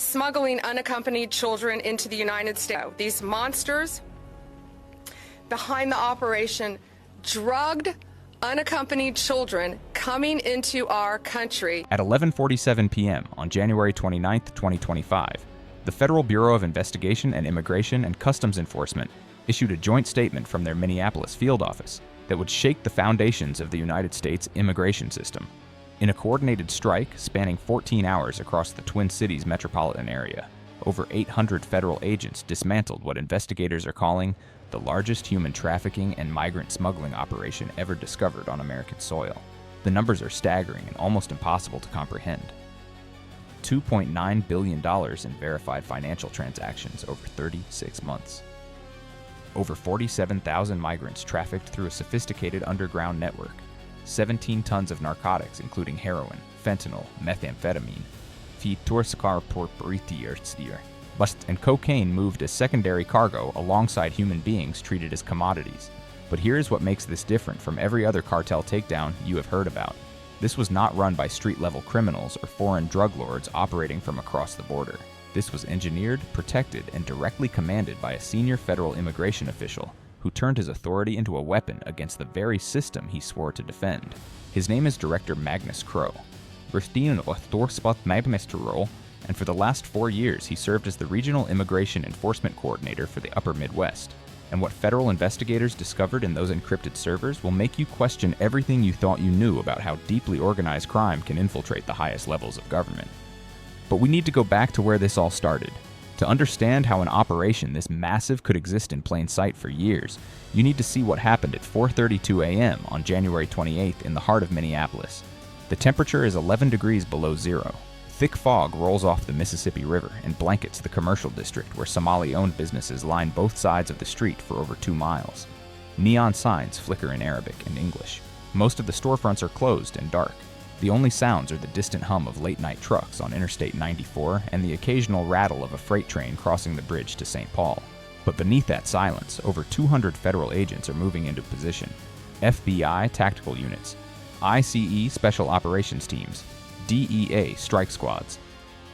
smuggling unaccompanied children into the United States. These monsters behind the operation drugged unaccompanied children coming into our country. At 11:47 p.m. on January 29, 2025, the Federal Bureau of Investigation and Immigration and Customs Enforcement issued a joint statement from their Minneapolis field office that would shake the foundations of the United States immigration system. In a coordinated strike spanning 14 hours across the Twin Cities metropolitan area, over 800 federal agents dismantled what investigators are calling the largest human trafficking and migrant smuggling operation ever discovered on American soil. The numbers are staggering and almost impossible to comprehend. $2.9 billion in verified financial transactions over 36 months. Over 47,000 migrants trafficked through a sophisticated underground network. 17 tons of narcotics, including heroin, fentanyl, methamphetamine, and cocaine moved as secondary cargo alongside human beings treated as commodities. But here's what makes this different from every other cartel takedown you have heard about. This was not run by street-level criminals or foreign drug lords operating from across the border. This was engineered, protected, and directly commanded by a senior federal immigration official who turned his authority into a weapon against the very system he swore to defend. His name is Director Magnus Crowe. And for the last 4 years, he served as the Regional Immigration Enforcement Coordinator for the Upper Midwest. And what federal investigators discovered in those encrypted servers will make you question everything you thought you knew about how deeply organized crime can infiltrate the highest levels of government. But we need to go back to where this all started. To understand how an operation this massive could exist in plain sight for years, you need to see what happened at 4:32 a.m. on January 28th in the heart of Minneapolis. The temperature is 11 degrees below zero. Thick fog rolls off the Mississippi River and blankets the commercial district where Somali-owned businesses line both sides of the street for over 2 miles. Neon signs flicker in Arabic and English. Most of the storefronts are closed and dark. The only sounds are the distant hum of late-night trucks on Interstate 94 and the occasional rattle of a freight train crossing the bridge to St. Paul. But beneath that silence, over 200 federal agents are moving into position. FBI tactical units, ICE special operations teams, DEA strike squads,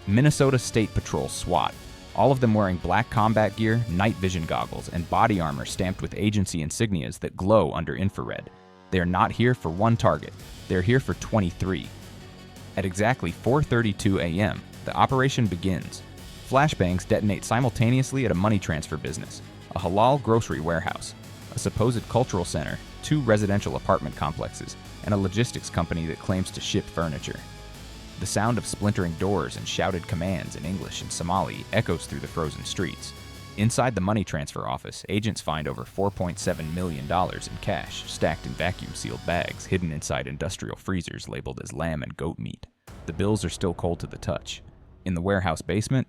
Minnesota State Patrol SWAT, all of them wearing black combat gear, night vision goggles, and body armor stamped with agency insignias that glow under infrared. They are not here for one target. They're here for 23. At exactly 4:32 a.m., the operation begins. Flashbangs detonate simultaneously at a money transfer business, a halal grocery warehouse, a supposed cultural center, 2 residential apartment complexes, and a logistics company that claims to ship furniture. The sound of splintering doors and shouted commands in English and Somali echoes through the frozen streets. Inside the money transfer office, agents find over $4.7 million in cash stacked in vacuum-sealed bags hidden inside industrial freezers labeled as lamb and goat meat. The bills are still cold to the touch. In the warehouse basement,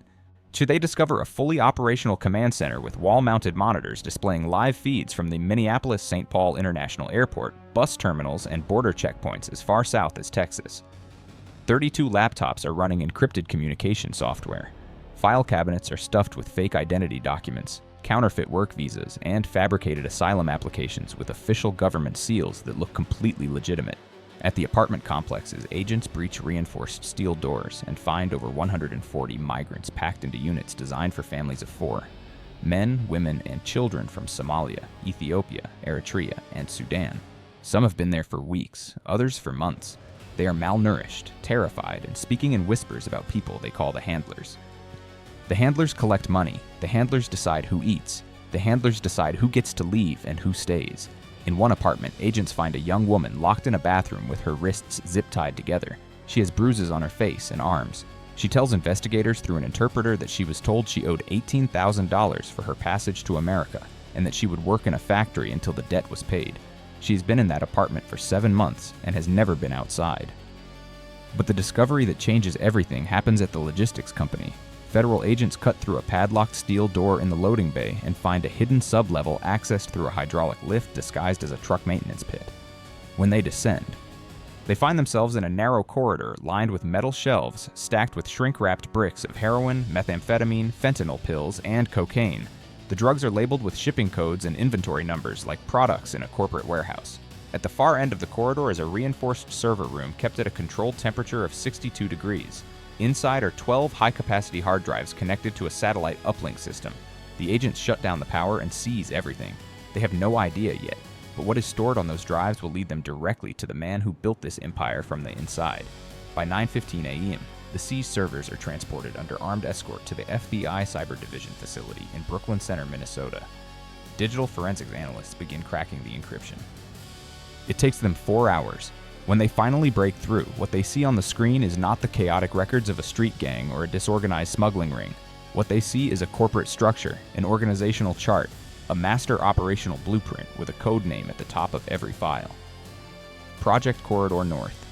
they discover a fully operational command center with wall-mounted monitors displaying live feeds from the Minneapolis-St. Paul International Airport, bus terminals, and border checkpoints as far south as Texas. 32 laptops are running encrypted communication software. File cabinets are stuffed with fake identity documents, counterfeit work visas, and fabricated asylum applications with official government seals that look completely legitimate. At the apartment complexes, agents breach reinforced steel doors and find over 140 migrants packed into units designed for families of 4. Men, women, and children from Somalia, Ethiopia, Eritrea, and Sudan. Some have been there for weeks, others for months. They are malnourished, terrified, and speaking in whispers about people they call the handlers. The handlers collect money. The handlers decide who eats. The handlers decide who gets to leave and who stays. In one apartment, agents find a young woman locked in a bathroom with her wrists zip-tied together. She has bruises on her face and arms. She tells investigators through an interpreter that she was told she owed $18,000 for her passage to America and that she would work in a factory until the debt was paid. She has been in that apartment for 7 months and has never been outside. But the discovery that changes everything happens at the logistics company. Federal agents cut through a padlocked steel door in the loading bay and find a hidden sub-level accessed through a hydraulic lift disguised as a truck maintenance pit. When they descend, they find themselves in a narrow corridor lined with metal shelves stacked with shrink-wrapped bricks of heroin, methamphetamine, fentanyl pills, and cocaine. The drugs are labeled with shipping codes and inventory numbers like products in a corporate warehouse. At the far end of the corridor is a reinforced server room kept at a controlled temperature of 62 degrees. Inside are 12 high-capacity hard drives connected to a satellite uplink system. The agents shut down the power and seize everything. They have no idea yet, but what is stored on those drives will lead them directly to the man who built this empire from the inside. By 9:15 a.m., the seized servers are transported under armed escort to the FBI Cyber Division facility in Brooklyn Center, Minnesota. Digital forensics analysts begin cracking the encryption. It takes them 4 hours. When they finally break through, what they see on the screen is not the chaotic records of a street gang or a disorganized smuggling ring. What they see is a corporate structure, an organizational chart, a master operational blueprint with a code name at the top of every file. Project Corridor North.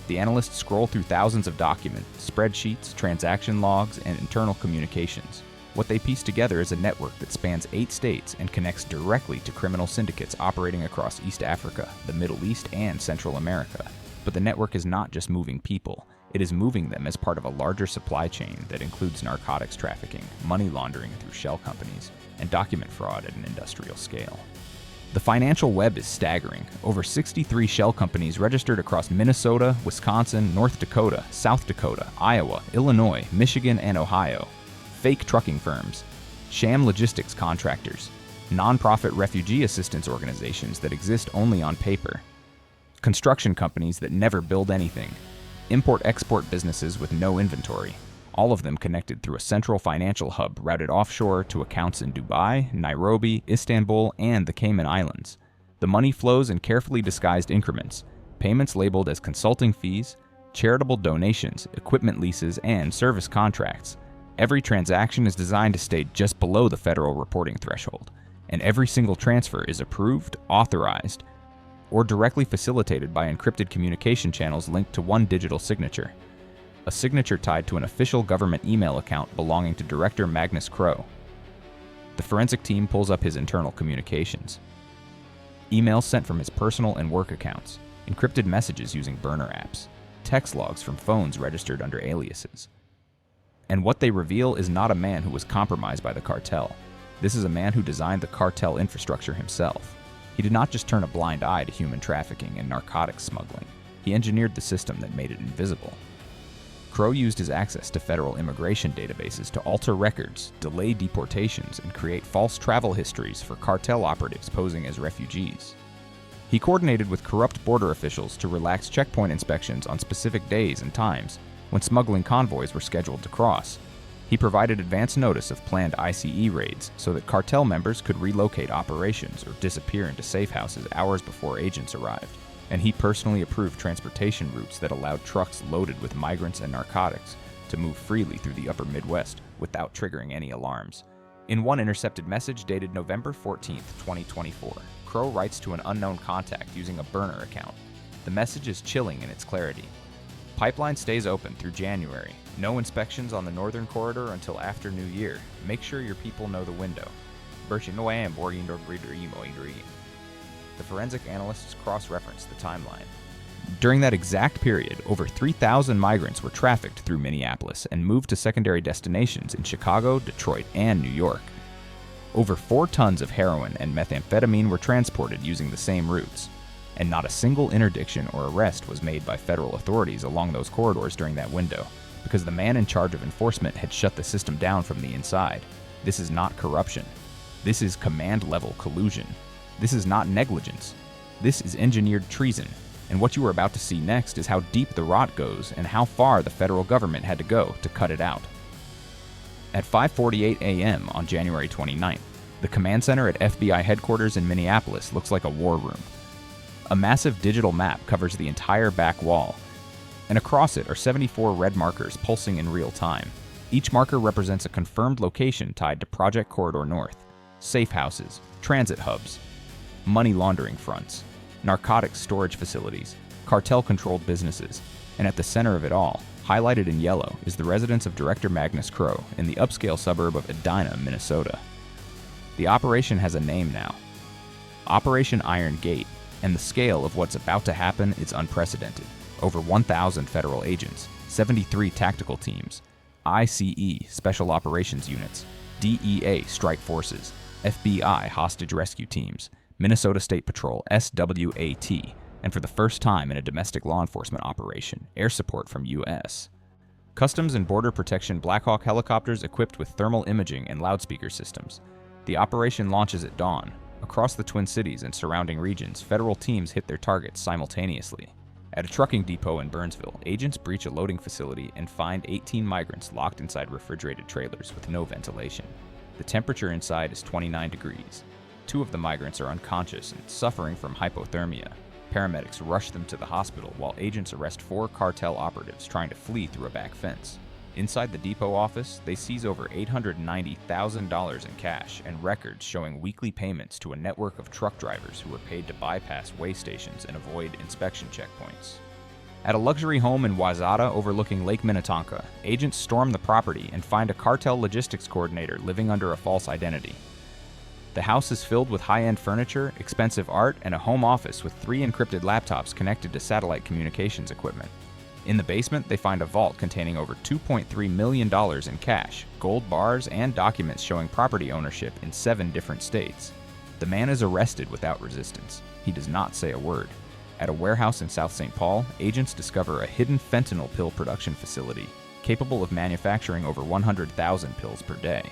The analysts scroll through thousands of documents, spreadsheets, transaction logs, and internal communications. What they piece together is a network that spans 8 states and connects directly to criminal syndicates operating across East Africa, the Middle East, and Central America. But the network is not just moving people. It is moving them as part of a larger supply chain that includes narcotics trafficking, money laundering through shell companies, and document fraud at an industrial scale. The financial web is staggering. Over 63 shell companies registered across Minnesota, Wisconsin, North Dakota, South Dakota, Iowa, Illinois, Michigan, and Ohio. Fake trucking firms, sham logistics contractors, nonprofit refugee assistance organizations that exist only on paper, construction companies that never build anything, import-export businesses with no inventory, all of them connected through a central financial hub routed offshore to accounts in Dubai, Nairobi, Istanbul, and the Cayman Islands. The money flows in carefully disguised increments, payments labeled as consulting fees, charitable donations, equipment leases, and service contracts. Every transaction is designed to stay just below the federal reporting threshold, and every single transfer is approved, authorized, or directly facilitated by encrypted communication channels linked to one digital signature. A signature tied to an official government email account belonging to Director Magnus Crowe. The forensic team pulls up his internal communications. Emails sent from his personal and work accounts, encrypted messages using burner apps, text logs from phones registered under aliases. And what they reveal is not a man who was compromised by the cartel. This is a man who designed the cartel infrastructure himself. He did not just turn a blind eye to human trafficking and narcotics smuggling. He engineered the system that made it invisible. Crowe used his access to federal immigration databases to alter records, delay deportations, and create false travel histories for cartel operatives posing as refugees. He coordinated with corrupt border officials to relax checkpoint inspections on specific days and times when smuggling convoys were scheduled to cross. He provided advance notice of planned ICE raids so that cartel members could relocate operations or disappear into safe houses hours before agents arrived. And he personally approved transportation routes that allowed trucks loaded with migrants and narcotics to move freely through the upper Midwest without triggering any alarms. In one intercepted message dated November 14, 2024, Crowe writes to an unknown contact using a burner account. The message is chilling in its clarity. Pipeline stays open through January. No inspections on the northern corridor until after New Year. Make sure your people know the window. The forensic analysts cross-reference the timeline. During that exact period, over 3,000 migrants were trafficked through Minneapolis and moved to secondary destinations in Chicago, Detroit, and New York. Over 4 tons of heroin and methamphetamine were transported using the same routes. And not a single interdiction or arrest was made by federal authorities along those corridors during that window, because the man in charge of enforcement had shut the system down from the inside. This is not corruption. This is command-level collusion. This is not negligence. This is engineered treason. And what you are about to see next is how deep the rot goes and how far the federal government had to go to cut it out. At 5:48 a.m. on January 29th, the command center at FBI headquarters in Minneapolis looks like a war room. A massive digital map covers the entire back wall, and across it are 74 red markers pulsing in real time. Each marker represents a confirmed location tied to Project Corridor North, safe houses, transit hubs, money laundering fronts, narcotics storage facilities, cartel-controlled businesses, and at the center of it all, highlighted in yellow, is the residence of Director Magnus Crowe in the upscale suburb of Edina, Minnesota. The operation has a name now: Operation Iron Gate. And the scale of what's about to happen is unprecedented. Over 1,000 federal agents, 73 tactical teams, ICE Special Operations Units, DEA Strike Forces, FBI Hostage Rescue Teams, Minnesota State Patrol SWAT, and for the first time in a domestic law enforcement operation, air support from U.S. Customs and Border Protection Black Hawk helicopters equipped with thermal imaging and loudspeaker systems. The operation launches at dawn. Across the Twin Cities and surrounding regions, federal teams hit their targets simultaneously. At a trucking depot in Burnsville, agents breach a loading facility and find 18 migrants locked inside refrigerated trailers with no ventilation. The temperature inside is 29 degrees. 2 of the migrants are unconscious and suffering from hypothermia. Paramedics rush them to the hospital while agents arrest 4 cartel operatives trying to flee through a back fence. Inside the depot office, they seize over $890,000 in cash and records showing weekly payments to a network of truck drivers who were paid to bypass weigh stations and avoid inspection checkpoints. At a luxury home in Wayzata overlooking Lake Minnetonka, agents storm the property and find a cartel logistics coordinator living under a false identity. The house is filled with high-end furniture, expensive art, and a home office with 3 encrypted laptops connected to satellite communications equipment. In the basement, they find a vault containing over $2.3 million in cash, gold bars, and documents showing property ownership in 7 different states. The man is arrested without resistance. He does not say a word. At a warehouse in South St. Paul, agents discover a hidden fentanyl pill production facility, capable of manufacturing over 100,000 pills per day.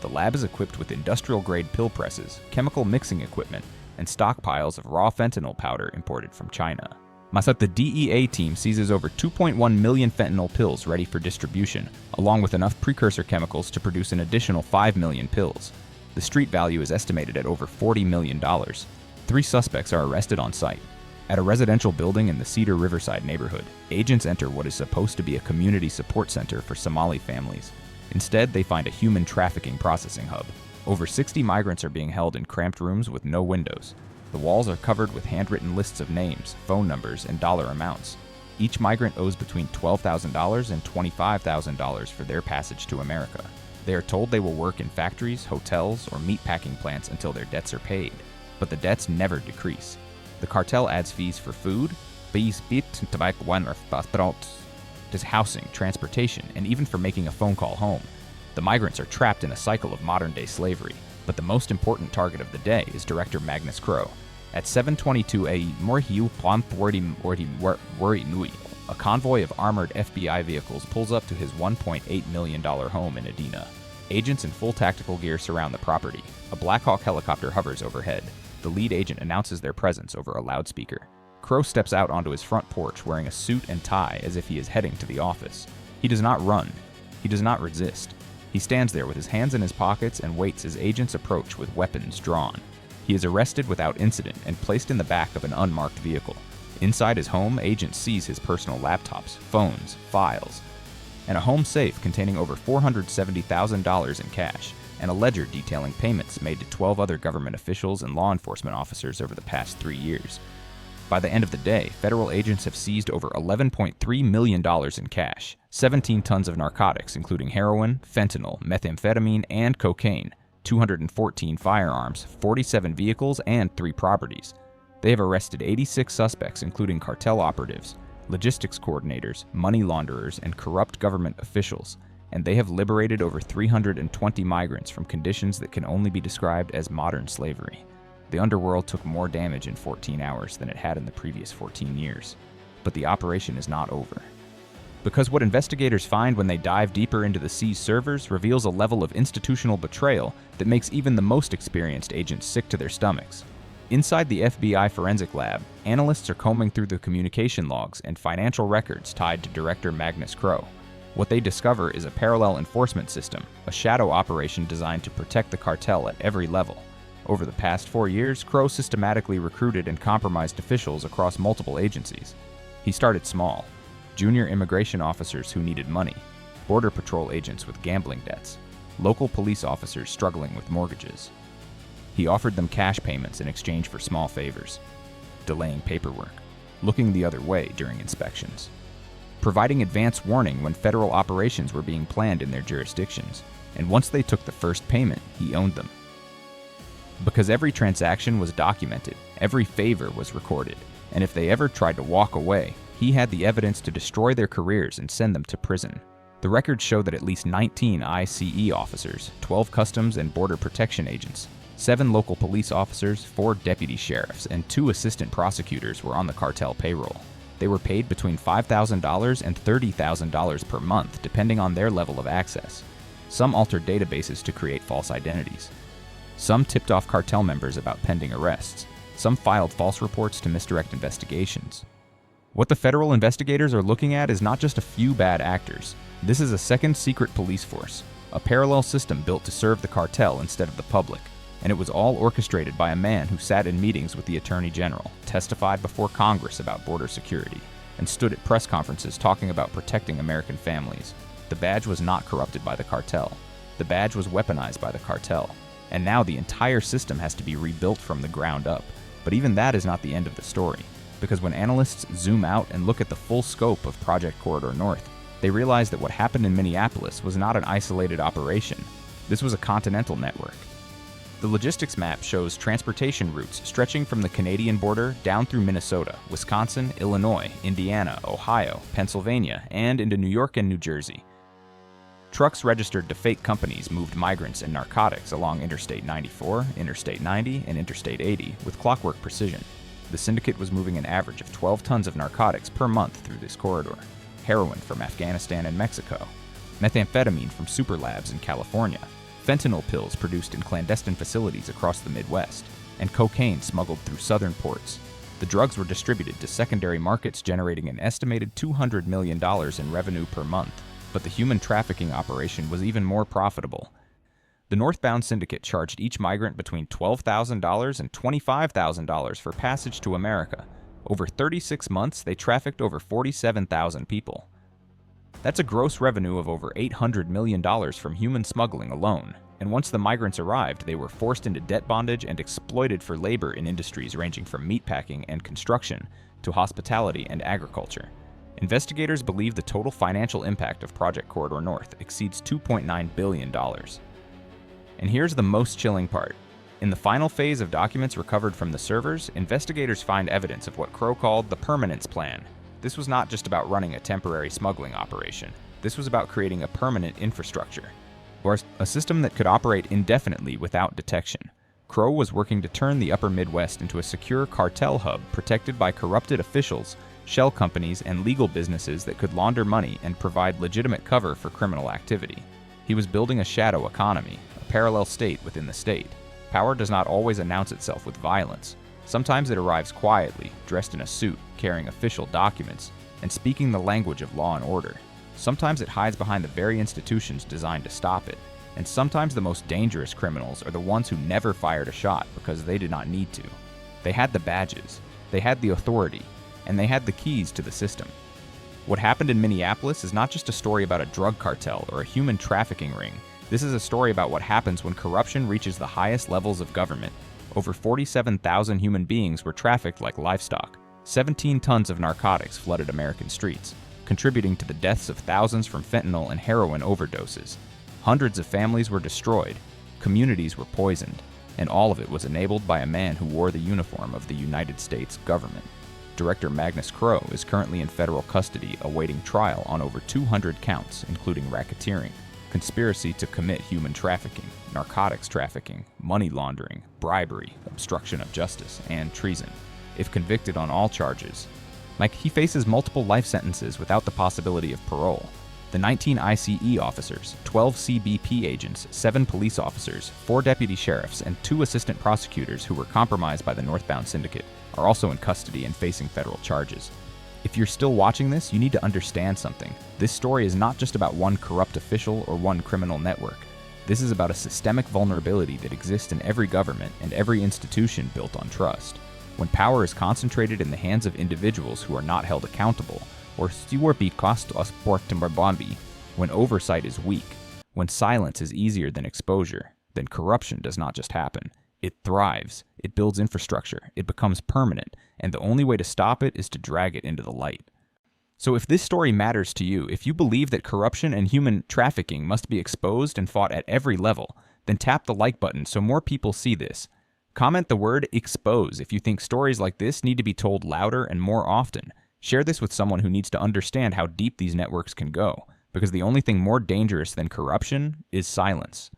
The lab is equipped with industrial-grade pill presses, chemical mixing equipment, and stockpiles of raw fentanyl powder imported from China. The DEA team seizes over 2.1 million fentanyl pills ready for distribution, along with enough precursor chemicals to produce an additional 5 million pills. The street value is estimated at over $40 million. 3 suspects are arrested on site. At a residential building in the Cedar Riverside neighborhood, agents enter what is supposed to be a community support center for Somali families. Instead, they find a human trafficking processing hub. Over 60 migrants are being held in cramped rooms with no windows. The walls are covered with handwritten lists of names, phone numbers, and dollar amounts. Each migrant owes between $12,000 and $25,000 for their passage to America. They are told they will work in factories, hotels, or meatpacking plants until their debts are paid. But the debts never decrease. The cartel adds fees for food, housing, transportation, and even for making a phone call home. The migrants are trapped in a cycle of modern-day slavery. But the most important target of the day is Director Magnus Crowe. At 7:22 a.m., a convoy of armored FBI vehicles pulls up to his $1.8 million home in Adena. Agents in full tactical gear surround the property. A Black Hawk helicopter hovers overhead. The lead agent announces their presence over a loudspeaker. Crowe steps out onto his front porch wearing a suit and tie as if he is heading to the office. He does not run. He does not resist. He stands there with his hands in his pockets and waits as agents approach with weapons drawn. He is arrested without incident and placed in the back of an unmarked vehicle. Inside his home, agents seize his personal laptops, phones, files, and a home safe containing over $470,000 in cash, and a ledger detailing payments made to 12 other government officials and law enforcement officers over the past 3 years. By the end of the day, federal agents have seized over $11.3 million in cash, 17 tons of narcotics including heroin, fentanyl, methamphetamine, and cocaine, 214 firearms, 47 vehicles, and 3 properties. They have arrested 86 suspects including cartel operatives, logistics coordinators, money launderers, and corrupt government officials, and they have liberated over 320 migrants from conditions that can only be described as modern slavery. The underworld took more damage in 14 hours than it had in the previous 14 years. But the operation is not over. Because what investigators find when they dive deeper into the seized servers reveals a level of institutional betrayal that makes even the most experienced agents sick to their stomachs. Inside the FBI forensic lab, analysts are combing through the communication logs and financial records tied to Director Magnus Crowe. What they discover is a parallel enforcement system, a shadow operation designed to protect the cartel at every level. Over the past 4 years, Crowe systematically recruited and compromised officials across multiple agencies. He started small: junior immigration officers who needed money, border patrol agents with gambling debts, local police officers struggling with mortgages. He offered them cash payments in exchange for small favors, delaying paperwork, looking the other way during inspections, providing advance warning when federal operations were being planned in their jurisdictions, and once they took the first payment, he owned them. Because every transaction was documented, every favor was recorded, and if they ever tried to walk away, he had the evidence to destroy their careers and send them to prison. The records show that at least 19 ICE officers, 12 Customs and Border Protection agents, 7 local police officers, 4 deputy sheriffs, and 2 assistant prosecutors were on the cartel payroll. They were paid between $5,000 and $30,000 per month, depending on their level of access. Some altered databases to create false identities. Some tipped off cartel members about pending arrests. Some filed false reports to misdirect investigations. What the federal investigators are looking at is not just a few bad actors. This is a second secret police force, a parallel system built to serve the cartel instead of the public. And it was all orchestrated by a man who sat in meetings with the Attorney General, testified before Congress about border security, and stood at press conferences talking about protecting American families. The badge was not corrupted by the cartel. The badge was weaponized by the cartel. And now the entire system has to be rebuilt from the ground up. But even that is not the end of the story, because when analysts zoom out and look at the full scope of Project Corridor North, they realize that what happened in Minneapolis was not an isolated operation. This was a continental network. The logistics map shows transportation routes stretching from the Canadian border down through Minnesota, Wisconsin, Illinois, Indiana, Ohio, Pennsylvania, and into New York and New Jersey. Trucks registered to fake companies moved migrants and narcotics along Interstate 94, Interstate 90, and Interstate 80 with clockwork precision. The syndicate was moving an average of 12 tons of narcotics per month through this corridor. Heroin from Afghanistan and Mexico, methamphetamine from super labs in California, fentanyl pills produced in clandestine facilities across the Midwest, and cocaine smuggled through southern ports. The drugs were distributed to secondary markets, generating an estimated $200 million in revenue per month. But the human trafficking operation was even more profitable. The northbound syndicate charged each migrant between $12,000 and $25,000 for passage to America. Over 36 months, they trafficked over 47,000 people. That's a gross revenue of over $800 million from human smuggling alone. And once the migrants arrived, they were forced into debt bondage and exploited for labor in industries ranging from meatpacking and construction to hospitality and agriculture. Investigators believe the total financial impact of Project Corridor North exceeds $2.9 billion. And here's the most chilling part. In the final phase of documents recovered from the servers, investigators find evidence of what Crowe called the permanence plan. This was not just about running a temporary smuggling operation. This was about creating a permanent infrastructure, or a system that could operate indefinitely without detection. Crowe was working to turn the upper Midwest into a secure cartel hub protected by corrupted officials, shell companies, and legal businesses that could launder money and provide legitimate cover for criminal activity. He was building a shadow economy, a parallel state within the state. Power does not always announce itself with violence. Sometimes it arrives quietly, dressed in a suit, carrying official documents, and speaking the language of law and order. Sometimes it hides behind the very institutions designed to stop it. And sometimes the most dangerous criminals are the ones who never fired a shot because they did not need to. They had the badges, they had the authority, and they had the keys to the system. What happened in Minneapolis is not just a story about a drug cartel or a human trafficking ring. This is a story about what happens when corruption reaches the highest levels of government. Over 47,000 human beings were trafficked like livestock. 17 tons of narcotics flooded American streets, contributing to the deaths of thousands from fentanyl and heroin overdoses. Hundreds of families were destroyed, communities were poisoned, and all of it was enabled by a man who wore the uniform of the United States government. Director Magnus Crowe is currently in federal custody awaiting trial on over 200 counts, including racketeering, conspiracy to commit human trafficking, narcotics trafficking, money laundering, bribery, obstruction of justice, and treason. If convicted on all charges, he faces multiple life sentences without the possibility of parole. The 19 ICE officers, 12 CBP agents, 7 police officers, 4 deputy sheriffs, and 2 assistant prosecutors who were compromised by the northbound syndicate are also in custody and facing federal charges. If you're still watching this, you need to understand something. This story is not just about one corrupt official or one criminal network. This is about a systemic vulnerability that exists in every government and every institution built on trust. When power is concentrated in the hands of individuals who are not held accountable, or when oversight is weak, when silence is easier than exposure, then corruption does not just happen. It thrives, it builds infrastructure, it becomes permanent, and the only way to stop it is to drag it into the light. So if this story matters to you, if you believe that corruption and human trafficking must be exposed and fought at every level, then tap the like button so more people see this. Comment the word expose if you think stories like this need to be told louder and more often. Share this with someone who needs to understand how deep these networks can go, because the only thing more dangerous than corruption is silence.